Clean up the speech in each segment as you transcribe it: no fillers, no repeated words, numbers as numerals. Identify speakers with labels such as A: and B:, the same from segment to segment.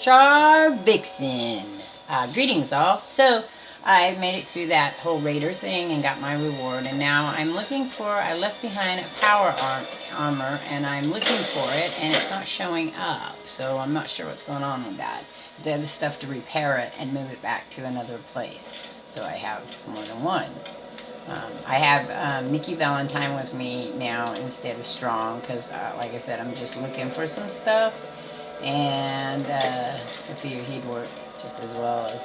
A: Shardvixen. Greetings all. So I made it through that whole raider thing and got my reward, and now I'm looking for, I left behind a power armor and I'm looking for it and it's not showing up, so I'm not sure what's going on with that, because I have stuff to repair it and move it back to another place, so I have more than one. I have Mickey Valentine with me now instead of Strong, because like I said, I'm just looking for some stuff, and I figured he'd work just as well as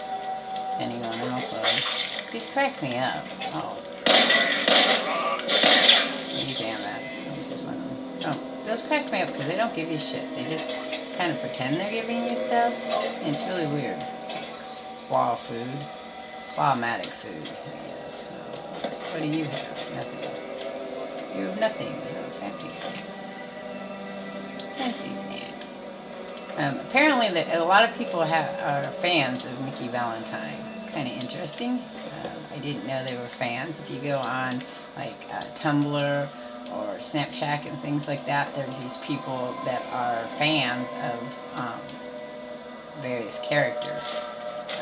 A: anyone else would. These crack me up. Oh. You damn that. Oh, those crack me up because they don't give you shit. They just kind of pretend they're giving you stuff, and it's really weird. It's like claw food. Clawmatic food, I guess. What do you have? Nothing. You have nothing. Fancy snacks. Fancy snacks. Apparently, a lot of people are fans of Mickey Valentine. Kind of interesting. I didn't know they were fans. If you go on like Tumblr or Snapchat and things like that, there's these people that are fans of various characters.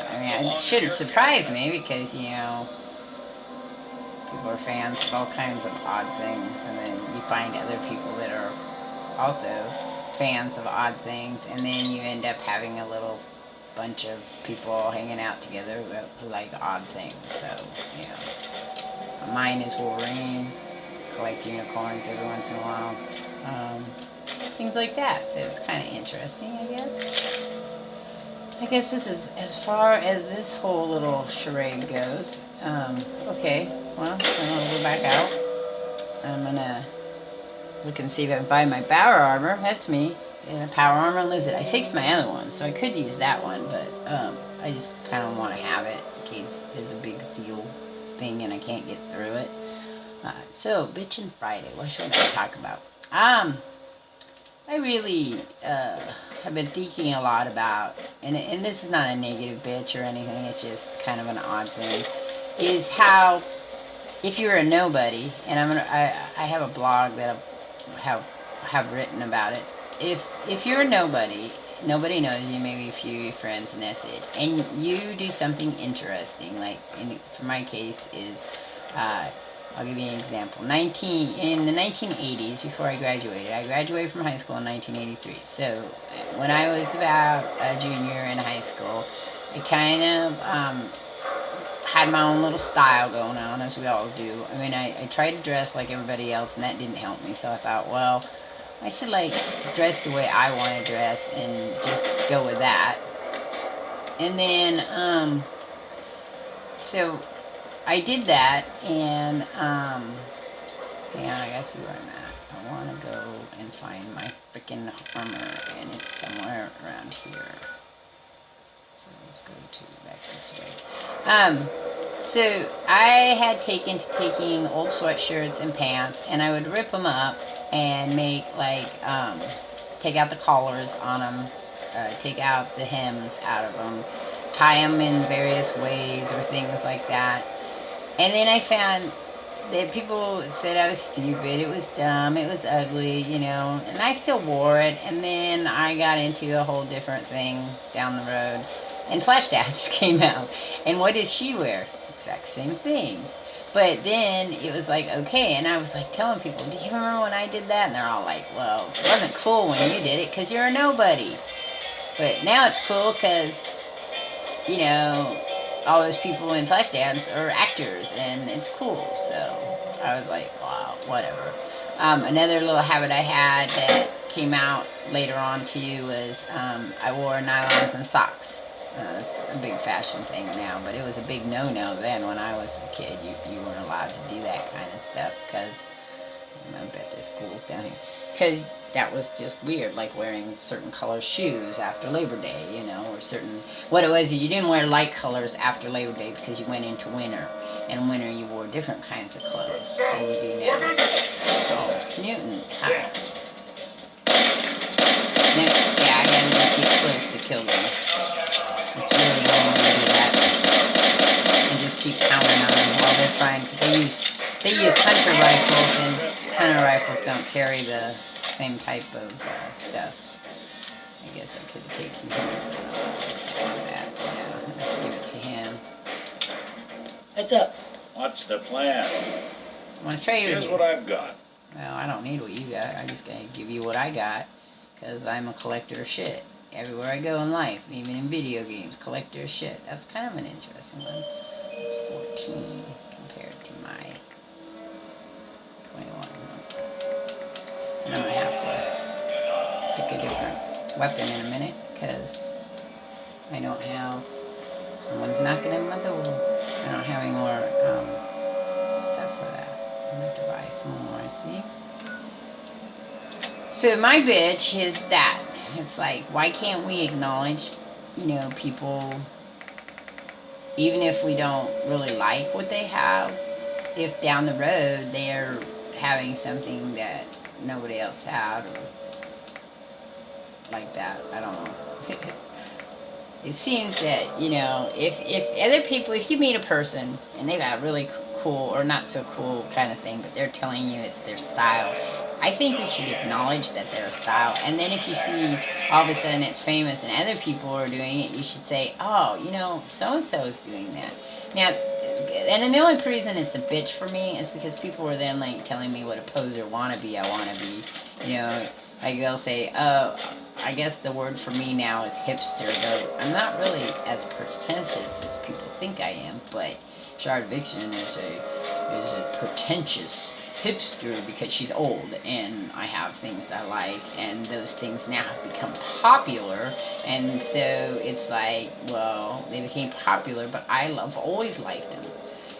A: I mean, it shouldn't surprise me because, you know, people are fans of all kinds of odd things, and then you find other people that are also fans of odd things, and then you end up having a little bunch of people hanging out together who like odd things. So, you know, mine is Wolverine, collect unicorns every once in a while, things like that. So it's kind of interesting, I guess. I guess this is as far as this whole little charade goes. Okay, well, I'm gonna go back out. I'm gonna look and see if I can find my power armor. That's me. In a power armor, lose it. I fixed my other one, so I could use that one, but I just kind of want to have it in case there's a big deal thing and I can't get through it. So, Bitchin' Friday. What should I talk about? I really have been thinking a lot about, and this is not a negative bitch or anything, it's just kind of an odd thing, is how if you're a nobody, and I have a blog that I have written about it. If you're a nobody, nobody knows you, maybe a few of your friends, and that's it, and you do something interesting, like for my case is, I'll give you an example. In the 1980s, before I graduated from high school in 1983. So when I was about a junior in high school, I kind of had my own little style going on, as we all do. I mean, I tried to dress like everybody else, and that didn't help me. So I thought, well, I should like dress the way I want to dress and just go with that. And then, so I did that, and hang on, I gotta see where I'm at. I want to go and find my freaking armor, and it's somewhere around here. So let's go back this way. So I had taken to taking old sweatshirts and pants, and I would rip them up and make like, take out the collars on them, take out the hems out of them, tie them in various ways or things like that. And then I found that people said I was stupid, it was dumb, it was ugly, you know, and I still wore it. And then I got into a whole different thing down the road, and Flashdance came out. And what did she wear? Exact same things. But then it was like, okay, and I was like telling people, do you remember when I did that? And they're all like, well, it wasn't cool when you did it because you're a nobody. But now it's cool because, you know, all those people in Flashdance are actors, and it's cool. So I was like, wow, whatever. Another little habit I had that came out later on too was I wore nylons and socks. It's a big fashion thing now, but it was a big no-no then when I was a kid. You weren't allowed to do that kind of stuff because, I bet there's schools down here, because that was just weird, like wearing certain color shoes after Labor Day, you know, or certain, what it was, you didn't wear light colors after Labor Day because you went into winter, and winter you wore different kinds of clothes than you do now. Oh, Newton, hi. No, yeah, I gotta just get close to kill them. It's really long to do that, and just keep pounding on them while they're trying, because they use hunter rifles, and hunter rifles don't carry the same type of stuff. I guess I could have taken that. Yeah, I'll give it to him.
B: What's up?
C: What's the plan?
A: I want to trade with
C: Here's
A: you.
C: what I've got.
A: Well, I don't need what you got. I'm just going to give you what I got because I'm a collector of shit. Everywhere I go in life, even in video games, collector of shit. That's kind of an interesting one. It's 14 compared to my 21. And I'm going to have to pick a different weapon in a minute because I don't have... Someone's knocking at my door. I don't have any more stuff for that. I'm going to have to buy some more, see? So my bitch is that. It's like, why can't we acknowledge, people, even if we don't really like what they have, if down the road they're having something that nobody else had, or like that. I don't know. It seems that, if other people, if you meet a person and they've got a really cool or not so cool kind of thing, but they're telling you it's their style, I think you should acknowledge that they're a style. And then if you see all of a sudden it's famous and other people are doing it, you should say, oh, so-and-so is doing that. Now, and then the only reason it's a bitch for me is because people are then like telling me what a poser wannabe I want to be. Like they'll say, I guess the word for me now is hipster, though I'm not really as pretentious as people think I am, but Shardvixen is a pretentious hipster because she's old and I have things I like, and those things now have become popular, and so it's like, well, they became popular, but I've always liked them.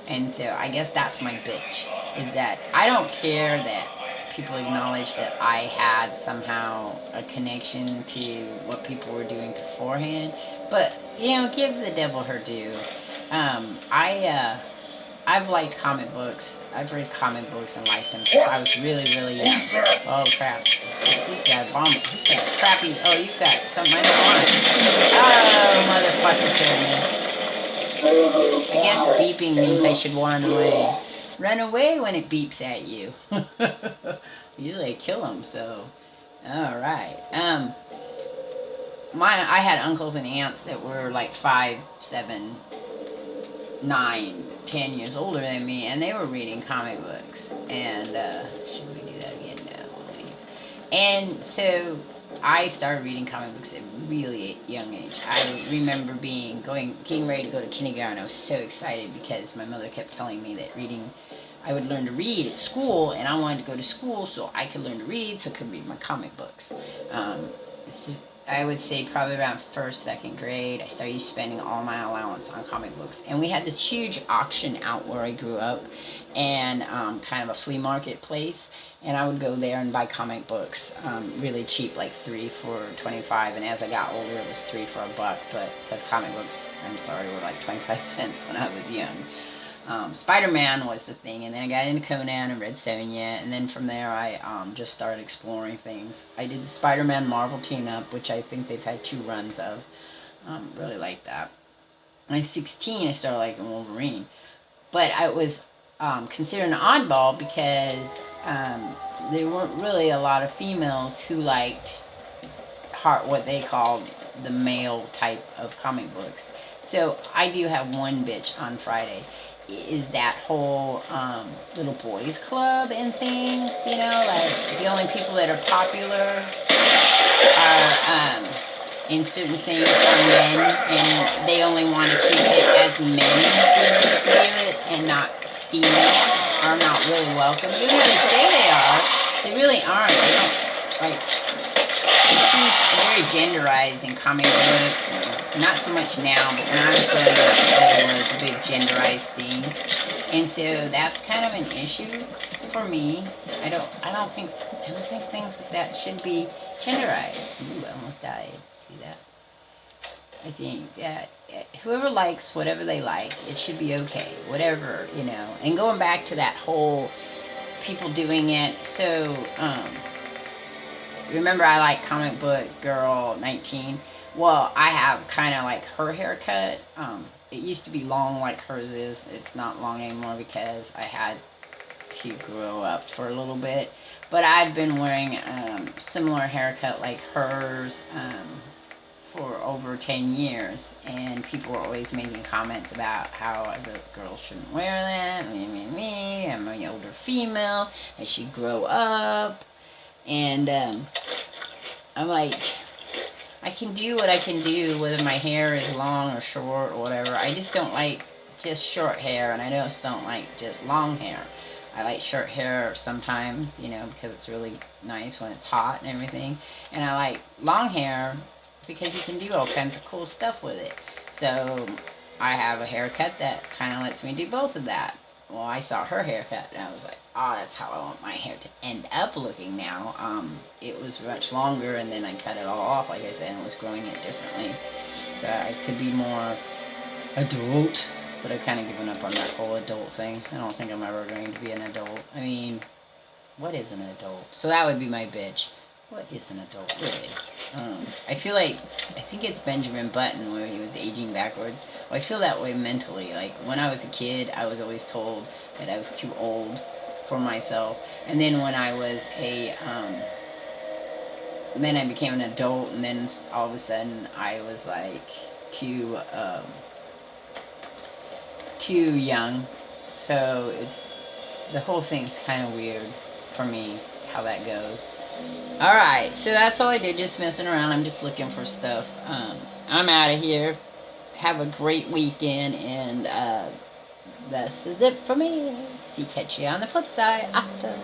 A: And so I guess that's my bitch, is that I don't care that people acknowledge that I had somehow a connection to what people were doing beforehand, but give the devil her due. I've liked comic books. I've read comic books and liked them since I was really, really young. Oh crap! This guy bomb. He's got a crappy. Oh, you've got something I don't want. Oh, motherfucker, kill me. I guess beeping means I should run away. Run away when it beeps at you. Usually I kill them. So, all right. I had uncles and aunts that were like 5, 7, 9, 10 years older than me, and they were reading comic books. And should we do that again? No, we'll leave. And so I started reading comic books at a really young age. I remember getting ready to go to kindergarten. I was so excited because my mother kept telling me that I would learn to read at school, and I wanted to go to school so I could learn to read, so I could read my comic books. So I would say probably around 1st, 2nd grade, I started spending all my allowance on comic books. And we had this huge auction out where I grew up, and kind of a flea market place. And I would go there and buy comic books really cheap, like 3 for $25. And as I got older, it was 3 for $1. But because comic books, I'm sorry, were like 25 cents when I was young. Spider-Man was the thing, and then I got into Conan and Red Sonja, and then from there I just started exploring things. I did the Spider-Man Marvel team-up, which I think they've had 2 runs of. Really like that. When I was 16, I started liking Wolverine. But I was considered an oddball because there weren't really a lot of females who liked what they called the male type of comic books. So I do have one bitch on Friday. Is that whole little boys club and things, like the only people that are popular are in certain things are men, and they only want to keep it as men do it, and not females are not really welcome. Even though they say they are, they really aren't. They don't, like, it seems very genderized in comic books, and not so much now, but when I was growing up, it was a big genderized thing. And so that's kind of an issue for me. I don't think things like that should be genderized. Ooh, I almost died. See that? I think that whoever likes whatever they like, it should be okay. Whatever, And going back to that whole people doing it, so remember I like comic book girl 19. Well, I have kind of like her haircut. It used to be long like hers is. It's not long anymore because I had to grow up for a little bit. But I've been wearing similar haircut like hers for over 10 years, and people were always making comments about how other girls shouldn't wear that. Me, I'm an older female. I should grow up. And I'm like, I can do what I can do, whether my hair is long or short or whatever. I just don't like just short hair, and I just don't like just long hair. I like short hair sometimes, you know, because it's really nice when it's hot and everything. And I like long hair because you can do all kinds of cool stuff with it. So I have a haircut that kind of lets me do both of that. Well, I saw her haircut and I was like, oh, that's how I want my hair to end up looking now. It was much longer, and then I cut it all off, like I said, and was growing it differently. So I could be more adult. But I've kind of given up on that whole adult thing. I don't think I'm ever going to be an adult. I mean, what is an adult? So that would be my bitch. What is an adult, really? I feel like, I think it's Benjamin Button where he was aging backwards. Well, I feel that way mentally. Like, when I was a kid, I was always told that I was too old for myself. And then when I was then I became an adult, and then all of a sudden I was like too young. So the whole thing's kind of weird for me, how that goes. Alright, so that's all I did, just messing around. I'm just looking for stuff. I'm out of here. Have a great weekend, and this is it for me. See, catch you on the flip side. Hasta.